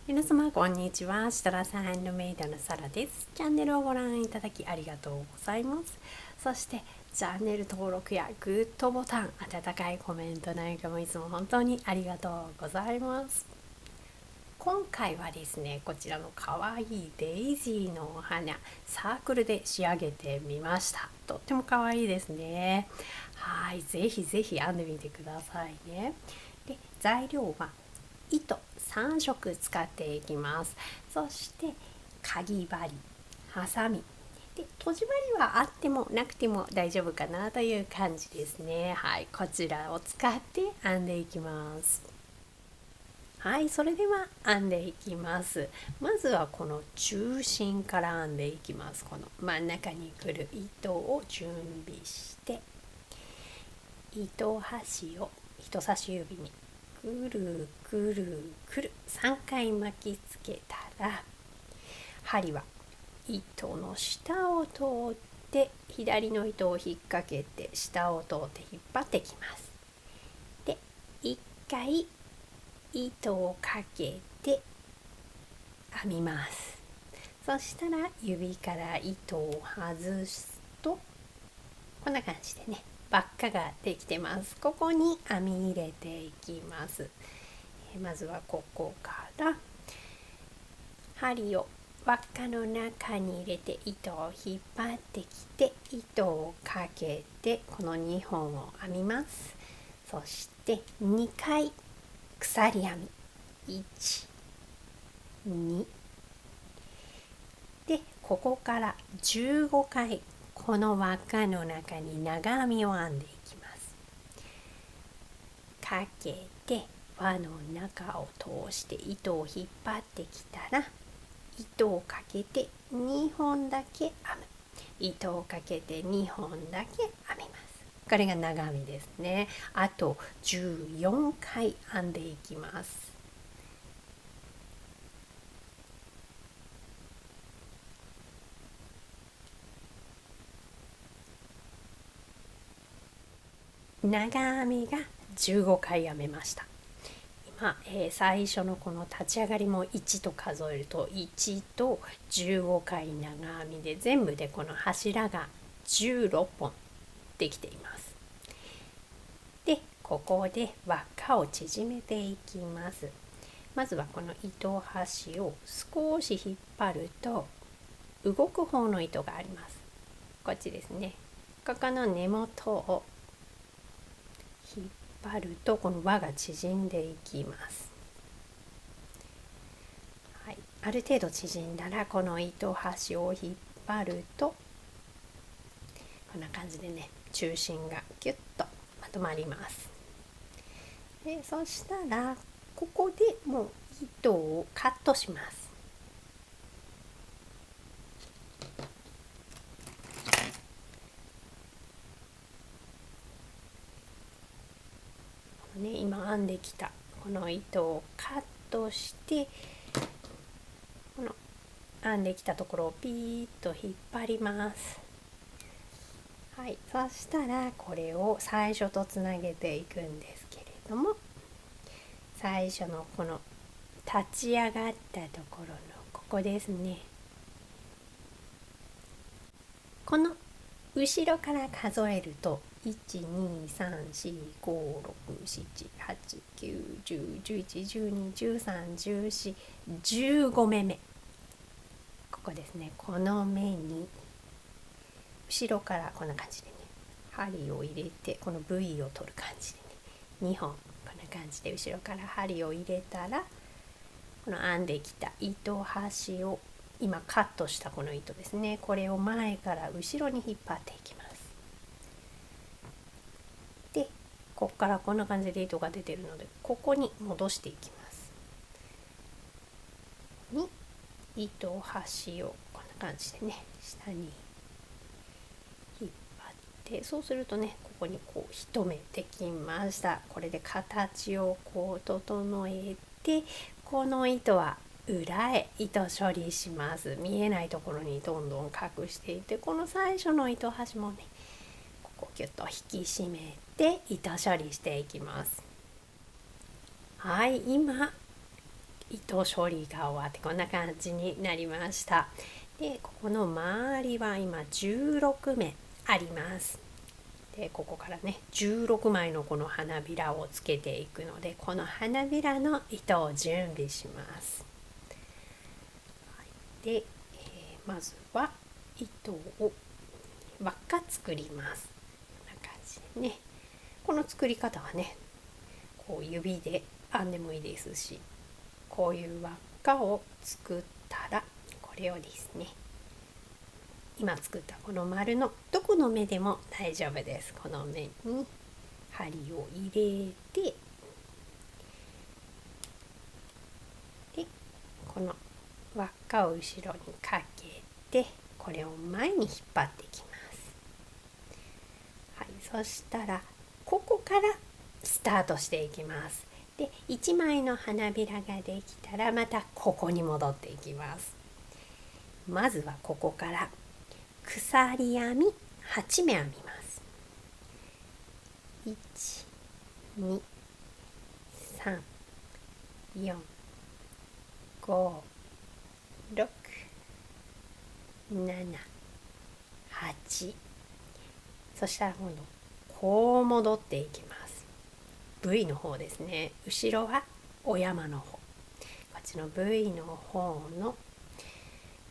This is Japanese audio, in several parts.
皆様こんにちは。設楽さんハンドメイドのサラです。チャンネルをご覧いただきありがとうございます。そしてチャンネル登録やグッドボタン、温かいコメントなんかもいつも本当にありがとうございます。今回はですね、こちらの可愛いデイジーのお花、サークルで仕上げてみました。とっても可愛いですね。はい、ぜひぜひ編んでみてくださいね。で、材料は糸3色使っていきます。そしてかぎ針、ハサミで、閉じ針はあってもなくても大丈夫かなという感じですね。はい、こちらを使って編んでいきます。はい、それでは編んでいきます。まずはこの中心から編んでいきます。この真ん中に来る糸を準備して、糸端を人差し指にくるくるくる3回巻きつけたら、針は糸の下を通って左の糸を引っ掛けて下を通って引っ張ってきます。で、1回糸をかけて編みます。そしたら指から糸を外すとこんな感じでね、輪っかができてます。ここに編み入れていきます。まずはここから針を輪っかの中に入れて糸を引っ張ってきて、糸をかけてこの2本を編みます。そして2回鎖編み、1、2で、ここから15回この輪っかの中に長編みを編んでいきます。かけて輪の中を通して糸を引っ張ってきたら、糸をかけて2本だけ編む、糸をかけて2本だけ編みます。これが長編みですね。あと14回編んでいきます。長編みが15回編めました。今、最初のこの立ち上がりも1と数えると1と15回長編みで、全部でこの柱が16本できています。で、ここで輪っかを縮めていきます。まずはこの糸端を少し引っ張ると動く方の糸があります。こっちですね。ここの根元を引っ張るとこの輪が縮んでいきます。はい、ある程度縮んだらこの糸端を引っ張るとこんな感じでね、中心がギュッとまとまります。で、そしたらここでもう糸をカットします。ね、今編んできたこの糸をカットして、この編んできたところをピーッと引っ張ります。はい、そしたらこれを最初とつなげていくんですけれども、最初のこの立ち上がったところのここですね。この後ろから数えると1,2,3,4,5,6,7,8,9,10,11,12,13,14,15目目、ここですね。この目に後ろからこんな感じでね、針を入れてこの V を取る感じでね、2本こんな感じで後ろから針を入れたら、この編んできた糸端を今カットしたこの糸ですね、これを前から後ろに引っ張っていきます。で、ここからこんな感じで糸が出てるので、ここに戻していきます。に糸端をこんな感じでね、下に引っ張って、そうするとね、ここにこう一目できました。これで形をこう整えて、この糸は裏へ糸処理します。見えないところにどんどん隠していって、この最初の糸端もね、ここギュッと引き締めて糸処理していきます。はい、今糸処理が終わってこんな感じになりました。でここの周りは今16目あります。でここからね16枚のこの花びらをつけていくので、この花びらの糸を準備します。で、まずは糸を輪っか作ります。こんな感じでね、この作り方はねこう指で編んでもいいですし、こういう輪っかを作ったらこれをですね、今作ったこの丸のどこの目でも大丈夫です。この目に針を入れて、でこの輪っかを後ろにかけて、これを前に引っ張っていきます。はい、そしたらここからスタートしていきます。で1枚の花びらができたらまたここに戻っていきます。まずはここから鎖編み8目編みます。1、2、3、4、5、6、7、8。そしたら今度こう戻っていきます。V の方ですね。後ろはお山の方。こっちの V の方の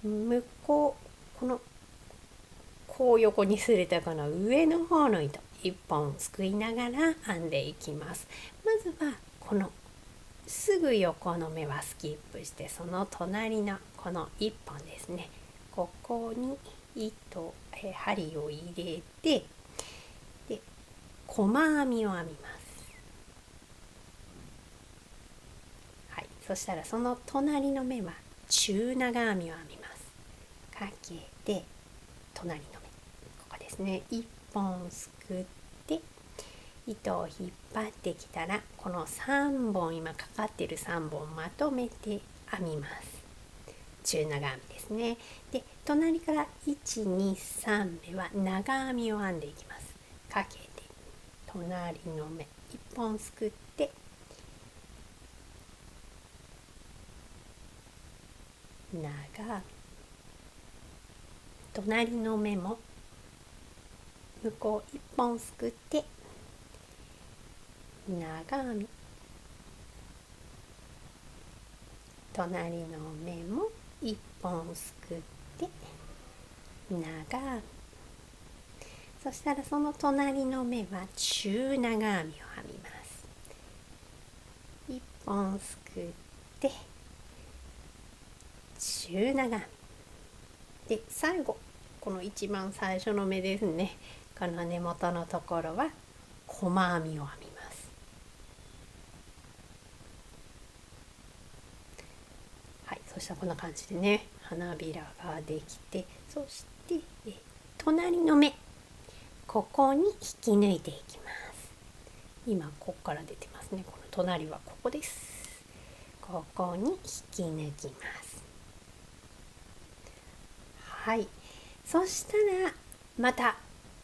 向こう、こう横にすれたこの上の方の糸1本すくいながら編んでいきます。まずはこのすぐ横の目はスキップして、その隣のこの1本ですね、ここに針を入れて、で細編みを編みます。はい、そしたらその隣の目は中長編みを編みます。かけて隣の目、ここですね、1本すくって糸を引っ張ってきたら、この3本今かかっている3本まとめて編みます。中長編みですね。で隣から1、2、3目は長編みを編んでいきます。かけて隣の目1本すくって長編み、隣の目も向こう1本すくって長編み、隣の目も1本すくって長編み、そしたらその隣の目は中長編みを編みます。1本すくって中長編みで、最後この一番最初の目ですね、この根元のところは細編みを編みます。はい、そしたらこんな感じでね花びらができて、そして隣の目、ここに引き抜いていきます。今ここから出てますね。この隣はここです。ここに引き抜きます。はい、そしたらまた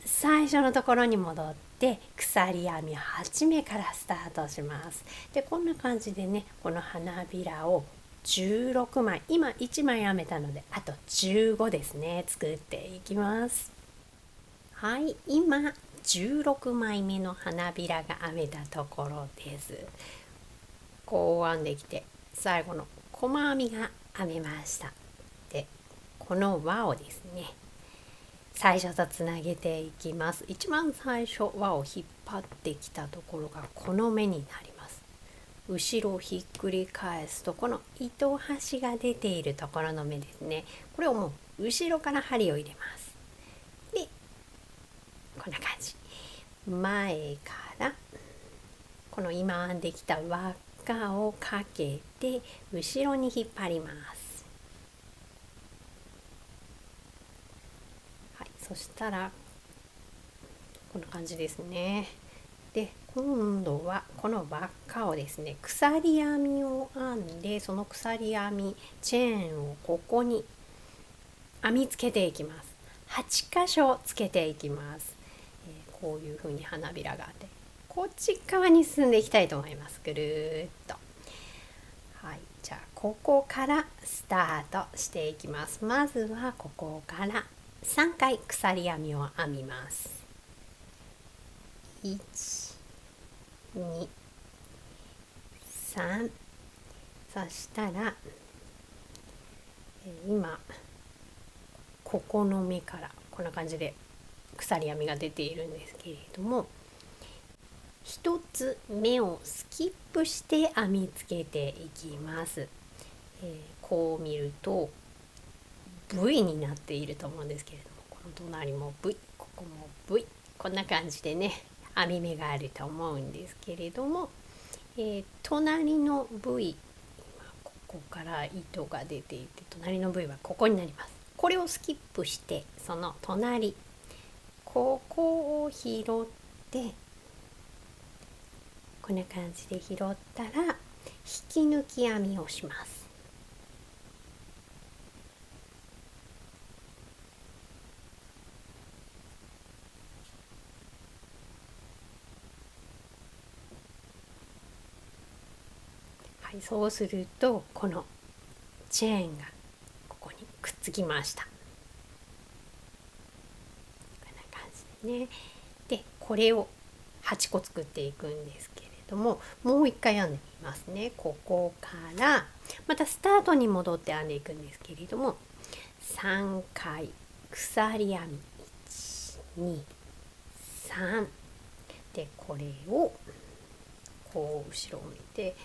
最初のところに戻って鎖編み8目からスタートします。でこんな感じでね、この花びらを16枚、今1枚編めたのであと15ですね、作っていきます。はい、今16枚目の花びらが編めたところです。こう編んできて最後の細編みが編めました。でこの輪をですね最初とつなげていきます。一番最初輪を引っ張ってきたところがこの目になります。後ろをひっくり返すとこの糸端が出ているところの目ですね。これをもう後ろから針を入れます。でこんな感じ、前からこの今編んできた輪っかをかけて後ろに引っ張ります。はい、そしたらこんな感じですね。で今度はこの輪っかをですね鎖編みを編んで、その鎖編みチェーンをここに編みつけていきます。8箇所つけていきます。こういう風に花びらがあって、こっち側に進んでいきたいと思います。ぐるーっと。はい、じゃあここからスタートしていきます。まずはここから3回鎖編みを編みます。1、2、3。そしたら今ここの目からこんな感じで鎖編みが出ているんですけれども、一つ目をスキップして編み付けていきます。こう見ると V になっていると思うんですけれども、この隣も V、 ここも V、 こんな感じでね編み目があると思うんですけれども、隣の V、 今ここから糸が出ていて、隣の V はここになります。これをスキップして、その隣ここを拾って、こんな感じで拾ったら引き抜き編みをします。はい、そうするとこのチェーンがここにくっつきました。こんな感じでね。でこれを8個作っていくんですけれども、もう一回編んでみますね。ここからまたスタートに戻って編んでいくんですけれども、3回鎖編み、1、2、3で、これをこう後ろを見て、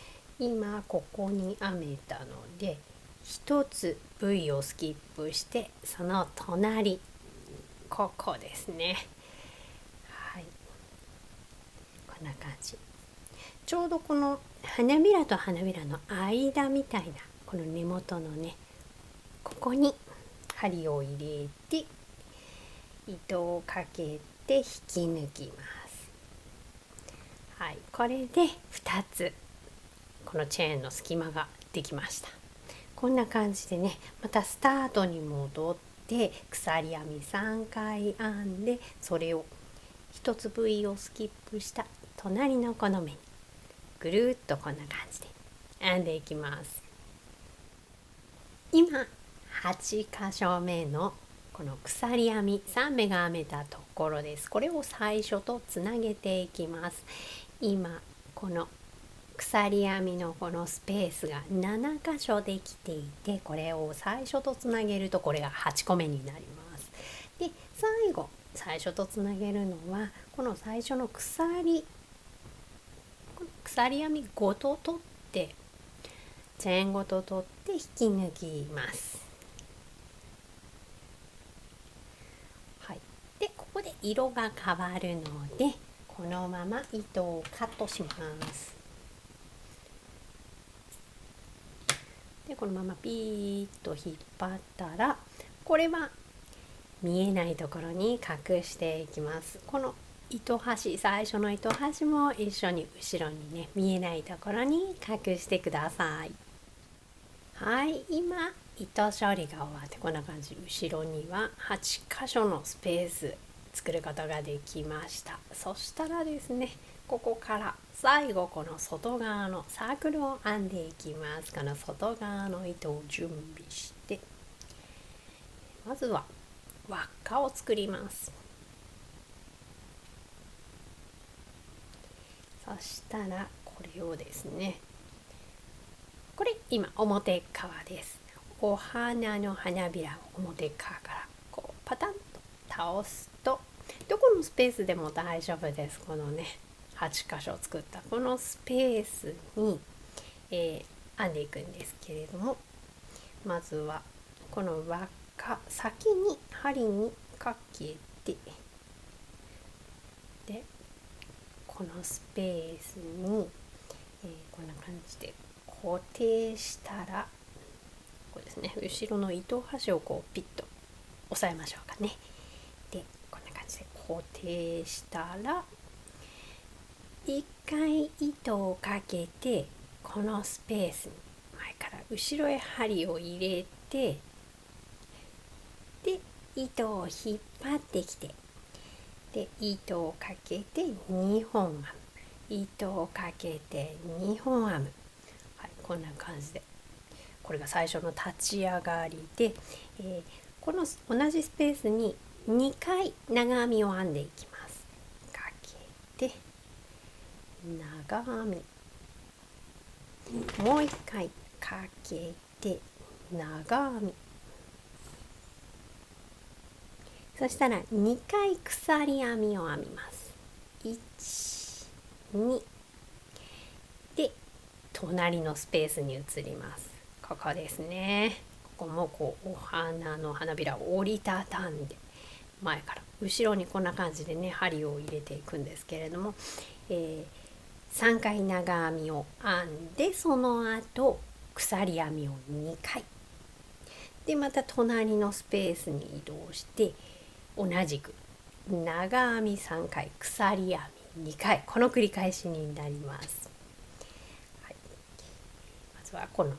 今ここに編めたので一つ V をスキップして、その隣ここですね。はい、こんな感じ。ちょうどこの花びらと花びらの間みたいなこの根元のね、ここに針を入れて糸をかけて引き抜きます。はい、これで2つこのチェーンの隙間ができました。こんな感じでね、またスタートに戻って鎖編み3回編んで、それを1つ V をスキップした隣のこの目にぐるっとこんな感じで編んでいきます。今8箇所目のこの鎖編み3目が編めたところです。これを最初とつなげていきます。今この鎖編みのこのスペースが7箇所できていて、これを最初とつなげるとこれが8個目になります。で最初とつなげるのはこの最初の鎖編みごと取って、チェーンごと取って引き抜きます。はい、でここで色が変わるのでこのまま糸をカットします。でこのままピーッと引っ張ったら、これは見えないところに隠していきます。この糸端、最初の糸端も一緒に後ろにね、見えないところに隠してください。はい、今糸処理が終わってこんな感じ、後ろには8箇所のスペース作ることができました。そしたらですね、ここから最後この外側のサークルを編んでいきます。この外側の糸を準備して、まずは輪っかを作ります。そしたらこれをですね、これ今表側です。お花の花びらを表側からこうパタンと倒すと、どこのスペースでも大丈夫です。このね8箇所作ったこのスペースに、編んでいくんですけれども、まずはこの輪っか先に針にかけて、でこのスペースに、こんな感じで固定したら、こうですね、後ろの糸端をこうピッと押さえましょうかね。でこんな感じで固定したら、一回糸をかけてこのスペースに前から後ろへ針を入れて、で糸を引っ張ってきて、で糸をかけて2本編む、糸をかけて2本編む。はい、こんな感じでこれが最初の立ち上がりで、この同じスペースに2回長編みを編んでいきます。かけて長編み、もう1回かけて長編み、そしたら2回鎖編みを編みます。1、2で隣のスペースに移ります。ここですね。ここもこうお花の花びらを折りたたんで前から後ろにこんな感じでね針を入れていくんですけれども、3回長編みを編んで、その後鎖編みを2回で、また隣のスペースに移動して同じく長編み3回鎖編み2回、この繰り返しになります。はい、まずはこの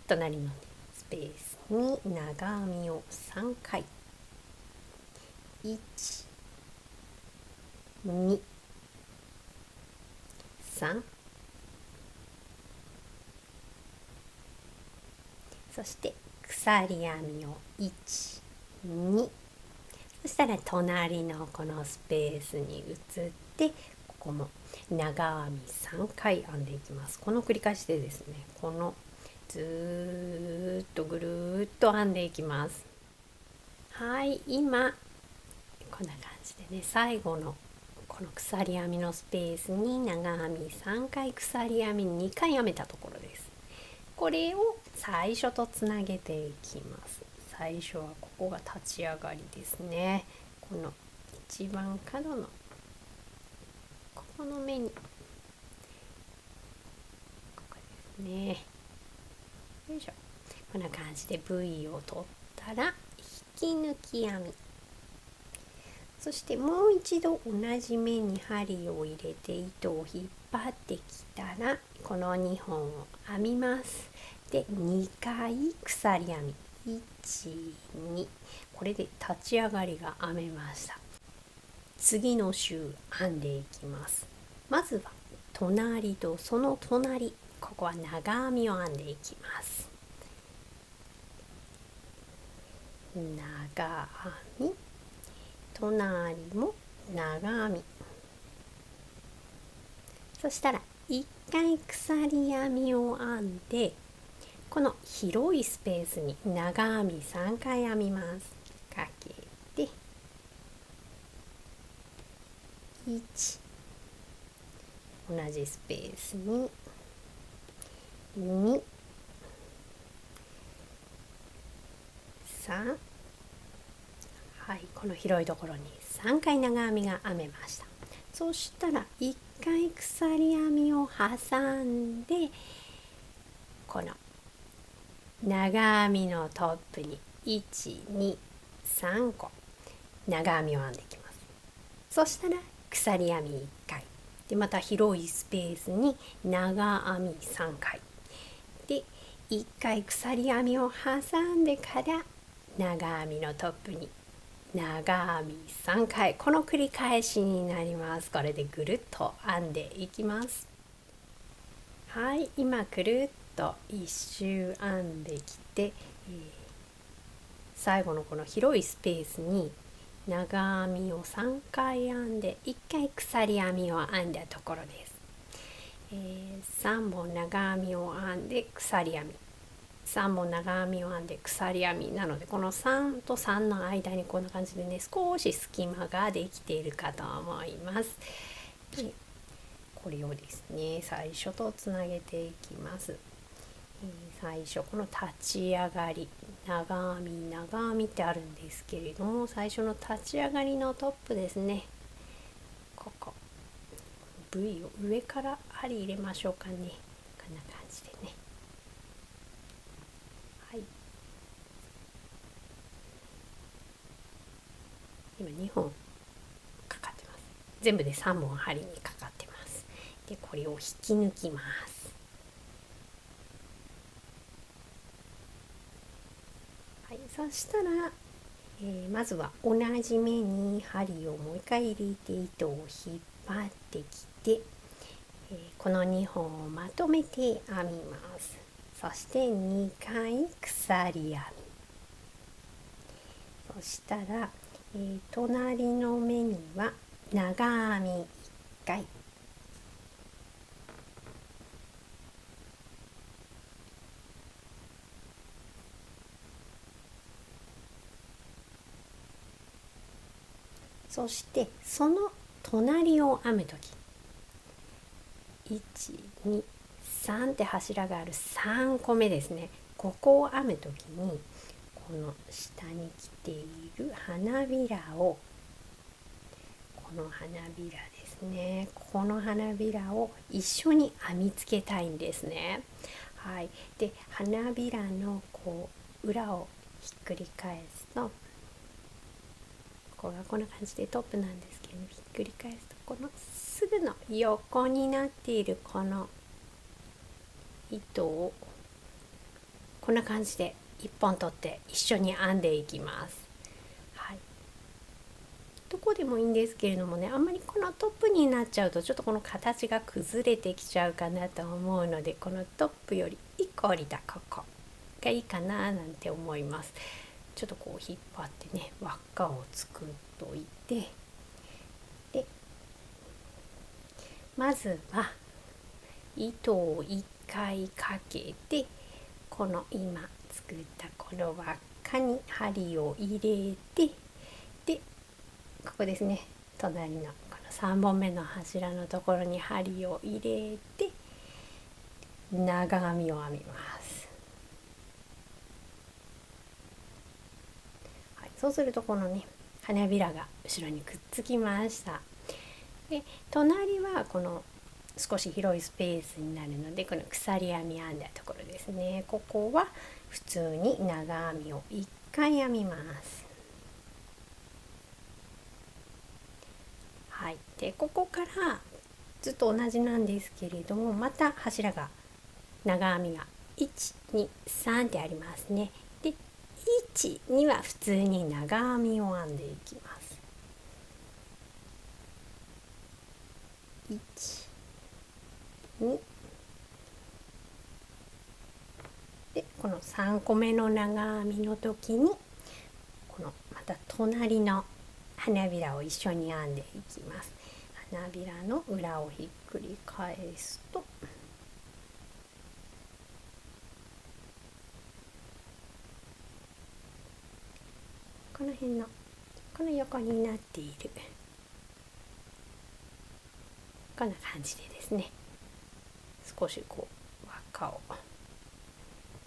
隣のスペースに長編みを3回、1、2、3、そして鎖編みを1、2、そしたら隣のこのスペースに移って、ここも長編み3回編んでいきます。この繰り返しでですね、このずっとぐるっと編んでいきます。はい、今こんな感じでね、最後のこの鎖編みのスペースに長編み3回鎖編み2回編めたところです。これを最初とつなげていきます。最初はここが立ち上がりですね。この一番角のここの目に、ここですね。よいしょ。こんな感じで V を取ったら引き抜き編み、そしてもう一度同じ目に針を入れて糸を引っ張ってきたら、この2本を編みます。で2回鎖編み、1、2、これで立ち上がりが編めました。次の周編んでいきます。まずは隣とその隣、ここは長編みを編んでいきます。長編み、隣も長編み、そしたら1回鎖編みを編んで、この広いスペースに長編み3回編みます。かけて1、同じスペースに2、3、はい、この広いところに3回長編みが編めました。そしたら1回鎖編みを挟んで、この長編みのトップに1、2、3個長編みを編んでいきます。そしたら鎖編み1回で、また広いスペースに長編み3回で、1回鎖編みを挟んでから長編みのトップに長編み3回、この繰り返しになります。これでぐるっと編んでいきます。はい、今くるっと一周編んできて、最後のこの広いスペースに長編みを3回編んで1回鎖編みを編んだところです。3本長編みを編んで鎖編み、3本長編みを編んで鎖編みなので、この3と3の間にこんな感じでね、少し隙間ができているかと思います。でこれをですね、最初とつなげていきます。最初この立ち上がり、長編み長編みってあるんですけれども、最初の立ち上がりのトップですね、ここ V を上から針入れましょうかね。こんな感じでね、はい、今2本かかってます。全部で3本針にかかってます。でこれを引き抜きます。はい、そしたら、まずは同じ目に針をもう一回入れて糸を引っ張ってきて、この2本をまとめて編みます。そして2回鎖編み、そしたら、隣の目には長編み1回、そしてその隣を編むとき、123って柱がある3個目ですね。ここを編むときにこの下に来ている花びらを、この花びらですね、この花びらを一緒に編みつけたいんですね。はい、で花びらのこう裏をひっくり返すと、ここがこんな感じでトップなんですけど、ひっくり返すとこのすぐの横になっているこの糸をこんな感じで1本取って一緒に編んでいきます。はい、どこでもいいんですけれどもね、あんまりこのトップになっちゃうとちょっとこの形が崩れてきちゃうかなと思うので、このトップより1個降りたここがいいかななんて思います。ちょっとこう引っ張ってね、輪っかを作っといて、でまずは糸を1回かけて、この今作ったこの輪っかに針を入れて、でここですね、隣のこの3本目の柱のところに針を入れて長編みを編みます。はい、そうするとこのね花びらが後ろにくっつきました。で隣はこの少し広いスペースになるので、この鎖編み編んだところですね、ここは普通に長編みを1回編みます。はい、でここからずっと同じなんですけれども、また柱が長編みが123ってありますね。で1には普通に長編みを編んでいきます。1、2でこの3個目の長編みの時にこのまた隣の花びらを一緒に編んでいきます。花びらの裏をひっくり返すと、この辺のこの横になっているこんな感じでですね、少しこう輪っかを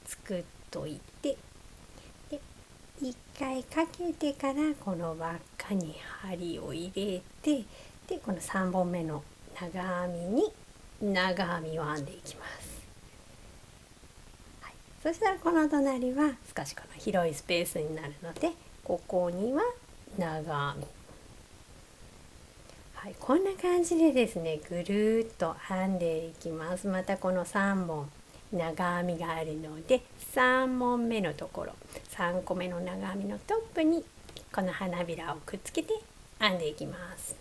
作っといて、で1回かけてからこの輪っかに針を入れて、でこの3本目の長編みに長編みを編んでいきます。はい、そしたらこの隣は少しこの広いスペースになるので、ここには長編み、はい、こんな感じでですね、ぐるっと編んでいきます。またこの3本長編みがあるので、3本目のところ、3個目の長編みのトップにこの花びらをくっつけて編んでいきます。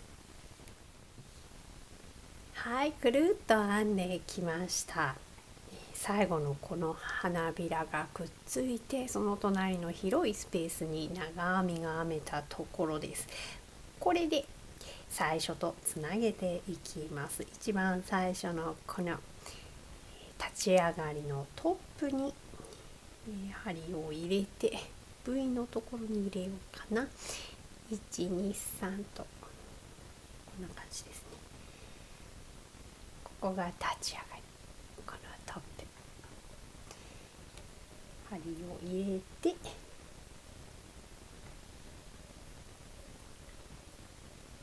はい、くるっと編んできました。最後のこの花びらがくっついて、その隣の広いスペースに長編みが編めたところです。これで最初とつなげていきます。一番最初のこの立ち上がりのトップに針を入れて V のところに入れようかな。123とこんな感じですね。ここが立ち上がり、このトップ、針を入れて、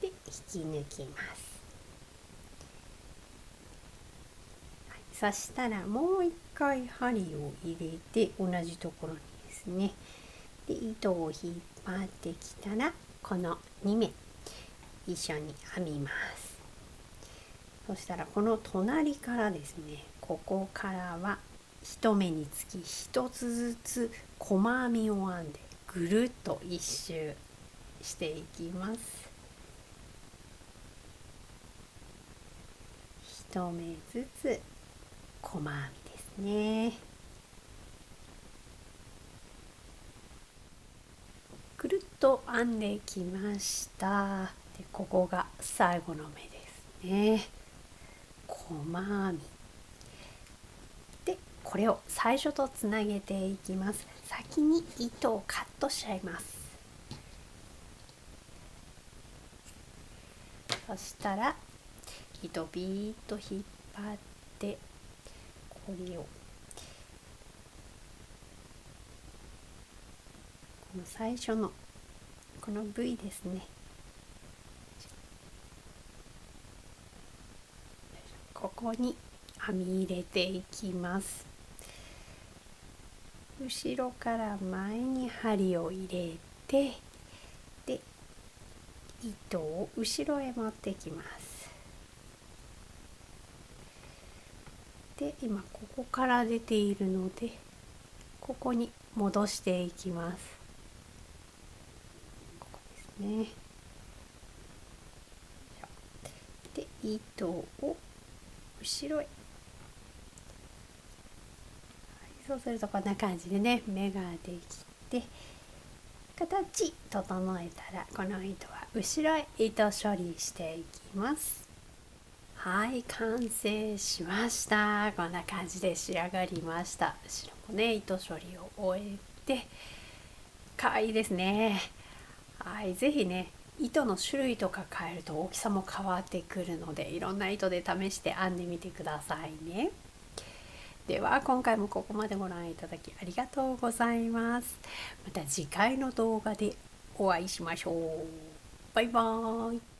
で引き抜きます。はい、そしたらもう一回針を入れて同じところにですね、で糸を引っ張ってきたらこの2目一緒に編みます。そしたらこの隣からですね、ここからは1目につき1つずつ細編みを編んでぐるっと一周していきます。1目ずつ細編みですね。くるっと編んできました。でここが最後の目ですね。細編みでこれを最初とつなげていきます。先に糸をカットしちゃいます。そしたら糸ビーッと引っ張ってこれをこの最初のこの部位ですね、ここに編み入れていきます。後ろから前に針を入れて、で糸を後ろへ持ってきます。で今ここから出ているのでここに戻していきます。ここですね。で糸を後ろへ、そうするとこんな感じでね目ができて、形整えたらこの糸は後ろへ糸処理していきます。はい、完成しました。こんな感じで仕上がりました。後ろもね糸処理を終えて可愛いですね。はい、ぜひね糸の種類とか変えると大きさも変わってくるので、いろんな糸で試して編んでみてくださいね。では今回もここまでご覧いただきありがとうございます。また次回の動画でお会いしましょう。バイバーイ。